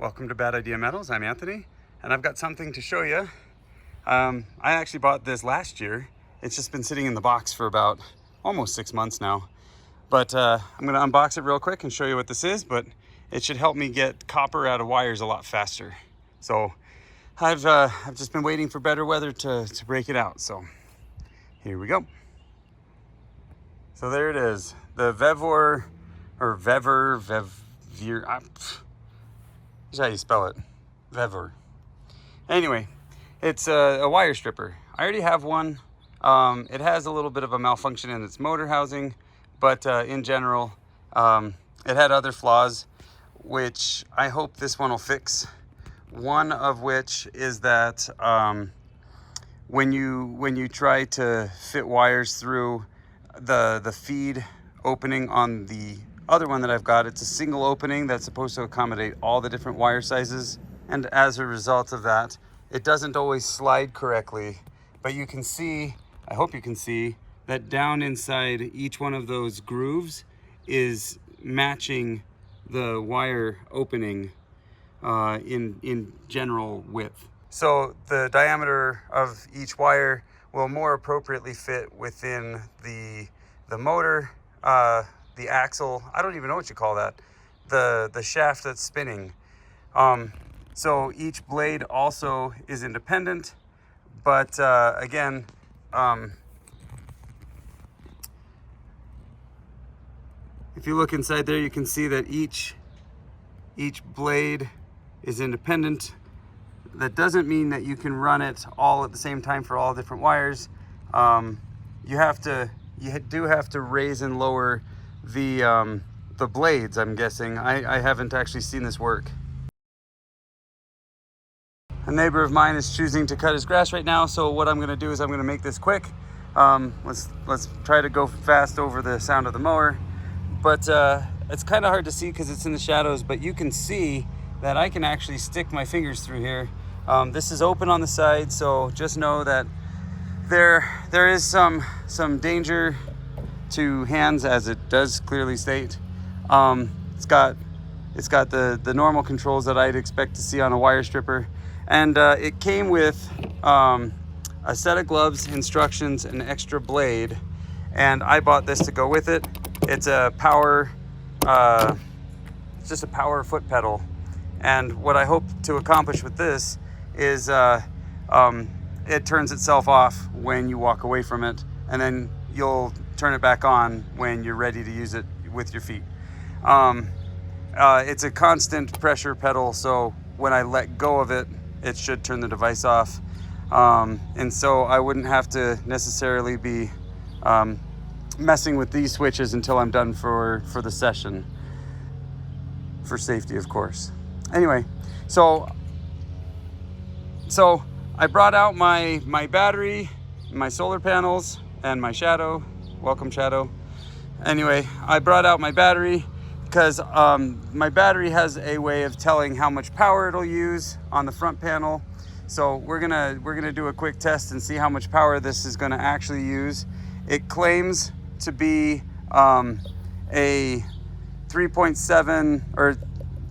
Welcome to Bad Idea Metals. I'm Anthony, and I've got something to show you. I actually bought this last year. It's just been sitting in the box for about almost 6 months now. But I'm going to unbox it real quick and show you what this is, but it should help me get copper out of wires a lot faster. So I've just been waiting for better weather to break it out. So here we go. So there it is, the Vevor, or Vevor, Here's how you spell it, Vevor. Anyway, it's a wire stripper. I already have one. It has a little bit of a malfunction in its motor housing, but in general, it had other flaws, which I hope this one will fix. One of which is that when you try to fit wires through the feed opening on the other one that I've got, it's a single opening that's supposed to accommodate all the different wire sizes, and as a result of that, it doesn't always slide correctly. But you can see, I hope you can see, that down inside each one of those grooves is matching the wire opening in general width. So the diameter of each wire will more appropriately fit within the motor, the axle, I don't even know what you call that, the shaft that's spinning. So each blade also is independent, but again, if you look inside there, you can see that each blade is independent. That doesn't mean that you can run it all at the same time for all different wires. You do have to raise and lower the blades, I'm guessing. I haven't actually seen this work. A neighbor of mine is choosing to cut his grass right now, so what I'm going to do is I'm going to make this quick. Let's try to go fast over the sound of the mower, but it's kind of hard to see because it's in the shadows, but you can see that I can actually stick my fingers through here. This is open on the side, so just know that there is some danger to hands, as it does clearly state. It's got the normal controls that I'd expect to see on a wire stripper, and it came with a set of gloves, instructions, an extra blade, and I bought this to go with it. It's a power, it's just a power foot pedal, and what I hope to accomplish with this is it turns itself off when you walk away from it, and then you'll turn it back on when you're ready to use it with your feet. It's a constant pressure pedal, so when I let go of it, it should turn the device off. And so I wouldn't have to necessarily be messing with these switches until I'm done for the session, for safety, of course. Anyway, so I brought out my battery, my solar panels, and my shadow. Welcome, shadow. Anyway, I brought out my battery because my battery has a way of telling how much power it'll use on the front panel. So we're gonna do a quick test and see how much power this is gonna actually use. It claims to be a 3.7 or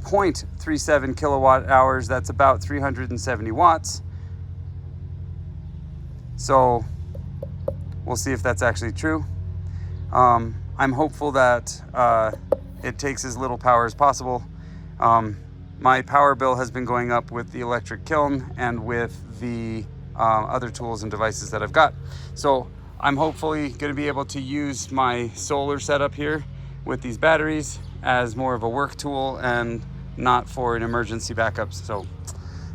0.37 kilowatt hours. That's about 370 watts. So we'll see if that's actually true. I'm hopeful that it takes as little power as possible. My power bill has been going up with the electric kiln and with the other tools and devices that I've got. So I'm hopefully going to be able to use my solar setup here with these batteries as more of a work tool and not for an emergency backup. So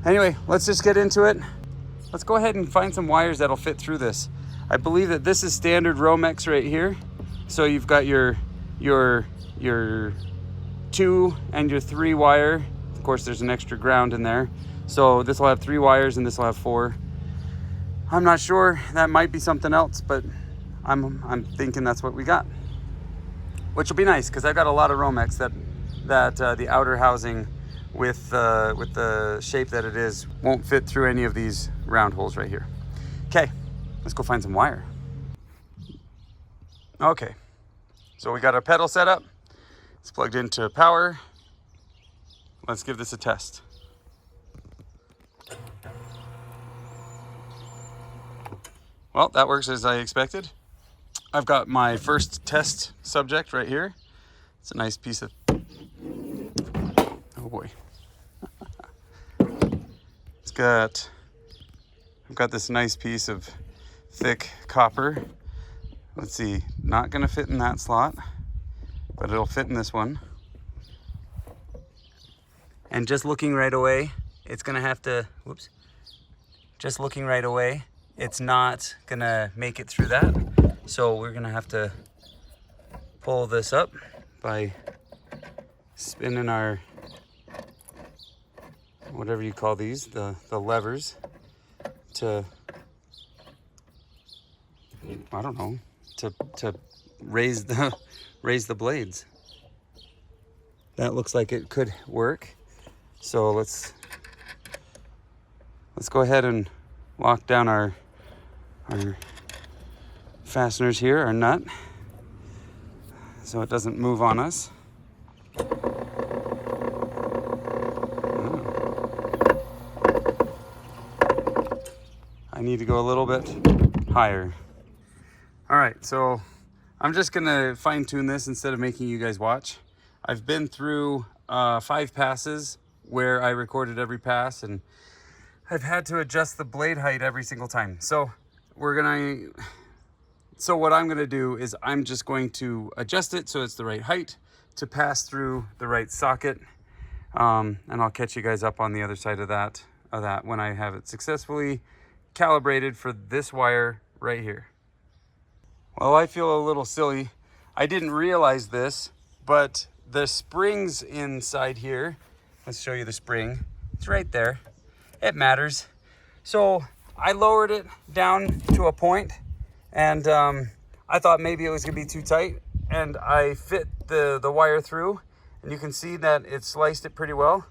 anyway, let's just get into it. Let's go ahead and find some wires that'll fit through this. I believe that this is standard Romex right here. So you've got your 2 and your 3 wire. Of course, there's an extra ground in there. So this will have 3 wires and this will have 4. I'm not sure, that might be something else, but I'm thinking that's what we got. Which will be nice because I've got a lot of Romex that the outer housing with the shape that it is won't fit through any of these round holes right here. Okay, let's go find some wire. Okay, so we got our pedal set up. It's plugged into power. let's give this a test. Well, that works as I expected. I've got my first test subject right here. It's a nice piece of, oh boy. I've got this nice piece of thick copper. Let's see, not gonna fit in that slot, but it'll fit in this one. And just looking right away, it's gonna have to, whoops. Just looking right away, it's not gonna make it through that. So we're gonna have to pull this up by spinning our, whatever you call these, the levers to, I don't know, to raise the blades. That looks like it could work. So let's go ahead and lock down our fasteners here, our nut, so it doesn't move on us. I need to go a little bit higher. All right, so I'm just gonna fine tune this instead of making you guys watch. I've been through 5 passes where I recorded every pass, and I've had to adjust the blade height every single time. So what I'm gonna do is I'm just going to adjust it so it's the right height to pass through the right socket. And I'll catch you guys up on the other side of that when I have it successfully calibrated for this wire right here. Well, I feel a little silly. I didn't realize this, but the springs inside here, let's show you the spring. It's right there. It matters. So I lowered it down to a point, and I thought maybe it was gonna be too tight, and I fit the wire through, and you can see that it sliced it pretty well.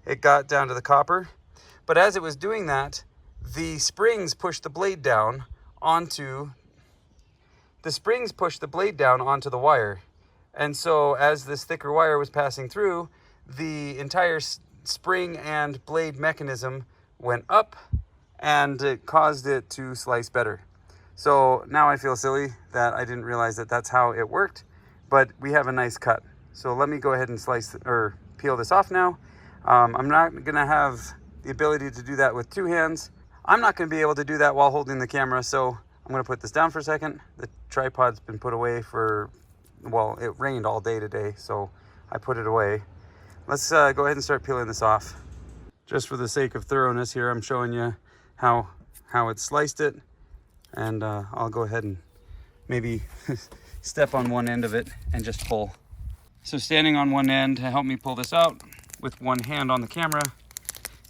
It got down to the copper, but as it was doing that, the springs pushed the blade down onto the wire. And so as this thicker wire was passing through, the entire spring and blade mechanism went up, and it caused it to slice better. So now I feel silly that I didn't realize that that's how it worked, but we have a nice cut. So let me go ahead and peel this off now. I'm not gonna have the ability to do that with 2 hands. I'm not gonna be able to do that while holding the camera, so I'm gonna put this down for a second. The tripod's been put away well, it rained all day today, so I put it away. Let's go ahead and start peeling this off. Just for the sake of thoroughness here, I'm showing you how it sliced it, and I'll go ahead and maybe step on one end of it and just pull. So standing on one end to help me pull this out with one hand on the camera,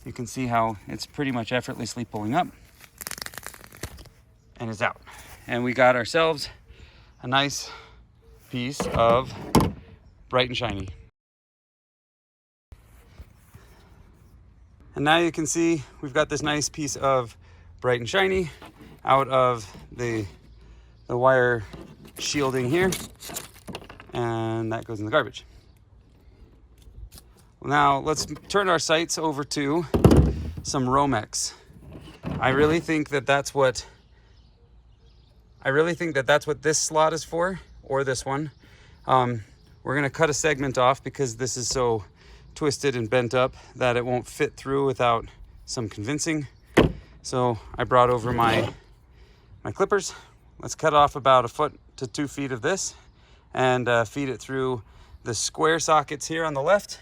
you can see how it's pretty much effortlessly pulling up, and it's out. And we got ourselves a nice piece of bright and shiny. And now you can see we've got this nice piece of bright and shiny out of the wire shielding here, and that goes in the garbage. Now let's turn our sights over to some Romex. I really think that that's what this slot is for, or this one. We're gonna cut a segment off because this is so twisted and bent up that it won't fit through without some convincing. So I brought over my clippers. Let's cut off about 1 to 2 feet of this and feed it through the square sockets here on the left.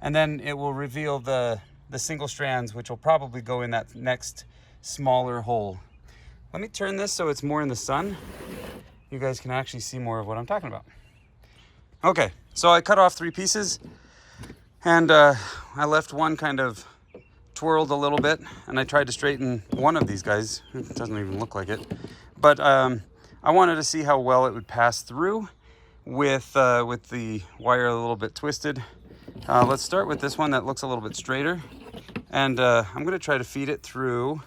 And then it will reveal the single strands, which will probably go in that next smaller hole. Let me turn this so it's more in the sun. You guys can actually see more of what I'm talking about. Okay, so I cut off 3 pieces, and I left one kind of twirled a little bit, and I tried to straighten one of these guys. It doesn't even look like it. But I wanted to see how well it would pass through with the wire a little bit twisted. Let's start with this one that looks a little bit straighter, and I'm going to try to feed it through.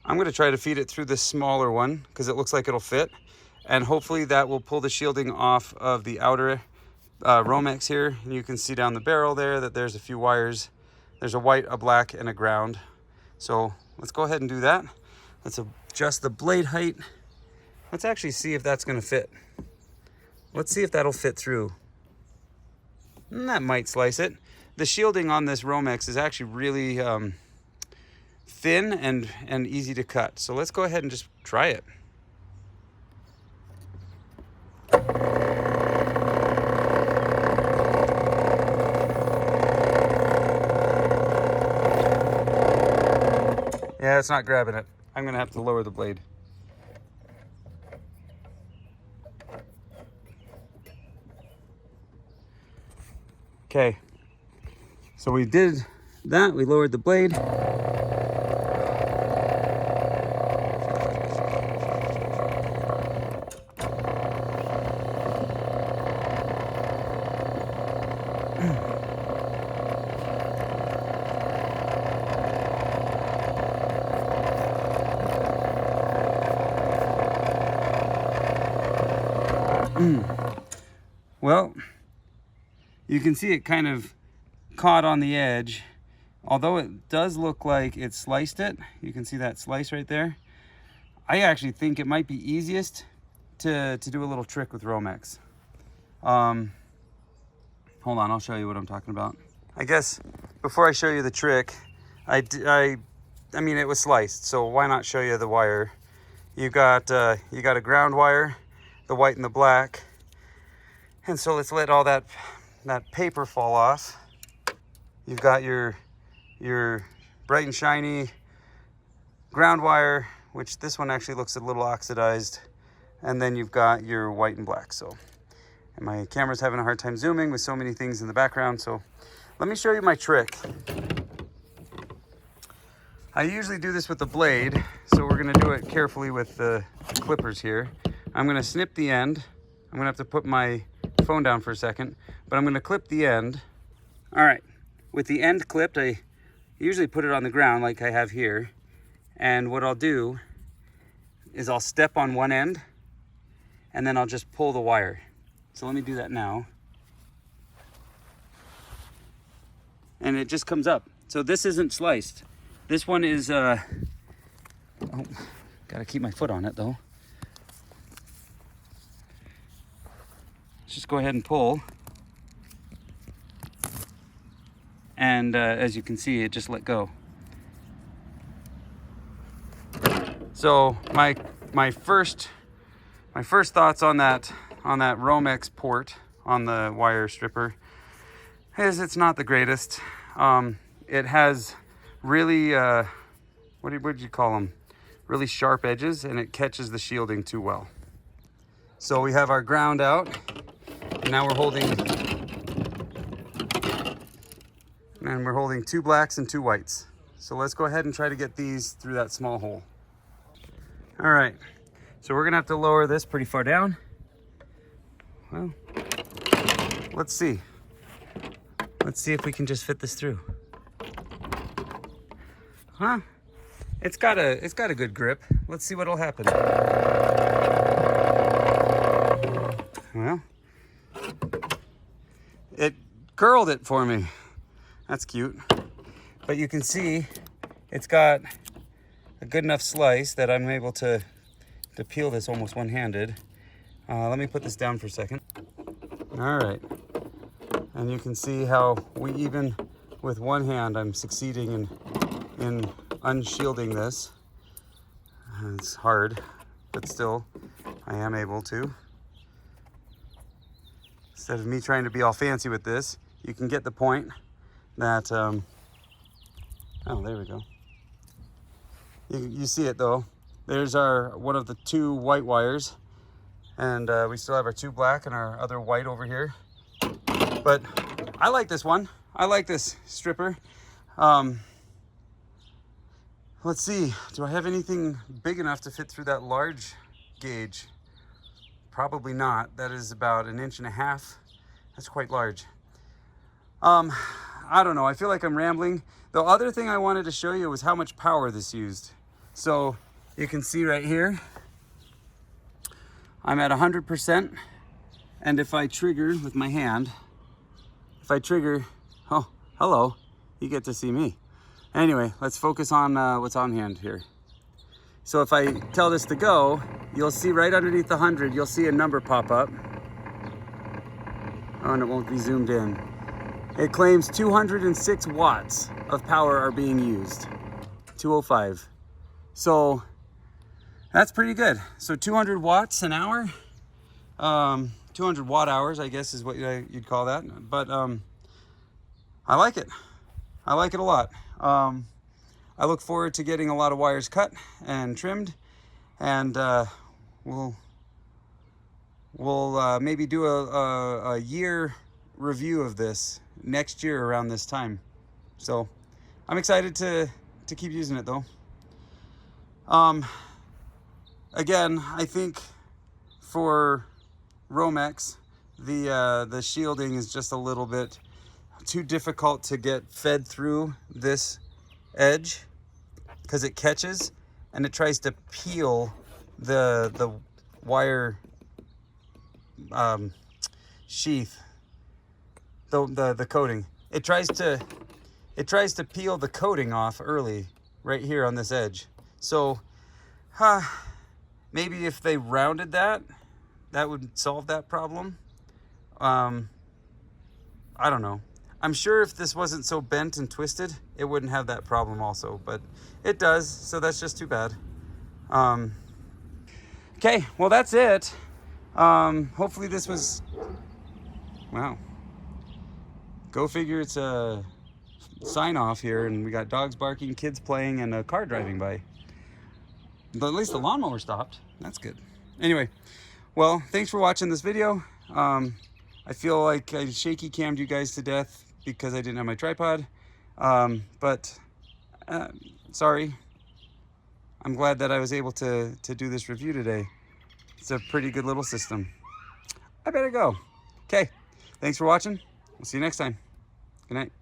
I'm going to try to feed it through this smaller one because it looks like it'll fit. And hopefully that will pull the shielding off of the outer Romex here. And you can see down the barrel there that there's a few wires. There's a white, a black, and a ground. So let's go ahead and do that. Let's adjust the blade height. Let's actually see if that's going to fit. Let's see if that'll fit through. And that might slice it. The shielding on this Romex is actually really thin and easy to cut. So let's go ahead and just try it. Yeah, it's not grabbing it. I'm gonna have to lower the blade. Okay, so we did that, we lowered the blade. Well, you can see it kind of caught on the edge. Although it does look like it sliced it, you can see that slice right there. I actually think it might be easiest to do a little trick with Romex. Hold on, I'll show you what I'm talking about. I guess before I show you the trick, I mean, it was sliced, so why not show you the wire? You got a ground wire, the white and the black. And so let's let all that paper fall off. You've got your bright and shiny ground wire, which this one actually looks a little oxidized. And then you've got your white and black. So, and my camera's having a hard time zooming with so many things in the background. So let me show you my trick. I usually do this with the blade, so we're gonna do it carefully with the clippers here. I'm gonna snip the end. I'm gonna have to put my phone down for a second, but I'm gonna clip the end. All right, with the end clipped, I usually put it on the ground like I have here. And what I'll do is I'll step on one end and then I'll just pull the wire. So let me do that now. And it just comes up. So this isn't sliced. This one is, oh, gotta keep my foot on it though. Let's just go ahead and pull. And as you can see, it just let go. So my first thoughts on that Romex port on the wire stripper is it's not the greatest. It has really what did you call them? Really sharp edges, and it catches the shielding too well. So we have our ground out. Now we're holding two blacks and two whites. So let's go ahead and try to get these through that small hole. All right, so we're gonna have to lower this pretty far down. Well, let's see. Let's see if we can just fit this through. Huh? It's got a good grip. Let's see what'll happen. Well, it curled it for me. That's cute. But you can see it's got a good enough slice that I'm able to peel this almost one-handed. Let me put this down for a second. All right. And you can see how even with one hand, I'm succeeding in unshielding this. It's hard, but still, I am able to. Instead of me trying to be all fancy with this, you can get the point that, oh, there we go. You see it though. There's one of the two white wires, and we still have our two black and our other white over here. But I like this one. I like this stripper. Let's see, do I have anything big enough to fit through that large gauge? Probably not. That is about 1.5 inches. That's quite large. I don't know, I feel like I'm rambling. The other thing I wanted to show you was how much power this used. So you can see right here, I'm at 100%. And if I trigger with my hand, if I trigger, oh, hello, you get to see me. Anyway, let's focus on what's on hand here. So if I tell this to go, you'll see right underneath the 100, you'll see a number pop up. Oh, and it won't be zoomed in. It claims 206 watts of power are being used. 205. So that's pretty good. So 200 watts an hour. 200 watt hours, I guess is what you'd call that. But I like it. I like it a lot. I look forward to getting a lot of wires cut and trimmed, and we'll maybe do a year review of this next year around this time. So I'm excited to keep using it though. Again, I think for Romex, the shielding is just a little bit too difficult to get fed through this edge because it catches and it tries to peel the wire sheath, the coating. It tries to peel the coating off early right here on this edge. So maybe if they rounded that would solve that problem. I don't know. I'm sure if this wasn't so bent and twisted, it wouldn't have that problem also, but it does, so that's just too bad. Okay, well that's it. Hopefully this was, wow. Go figure, it's a sign off here and we got dogs barking, kids playing, and a car driving by. But at least the lawnmower stopped. That's good. Anyway, well, thanks for watching this video. I feel like I shaky cammed you guys to death because I didn't have my tripod. But sorry. I'm glad that I was able to do this review today. It's a pretty good little system. I better go. Okay, thanks for watching. We'll see you next time. Good night.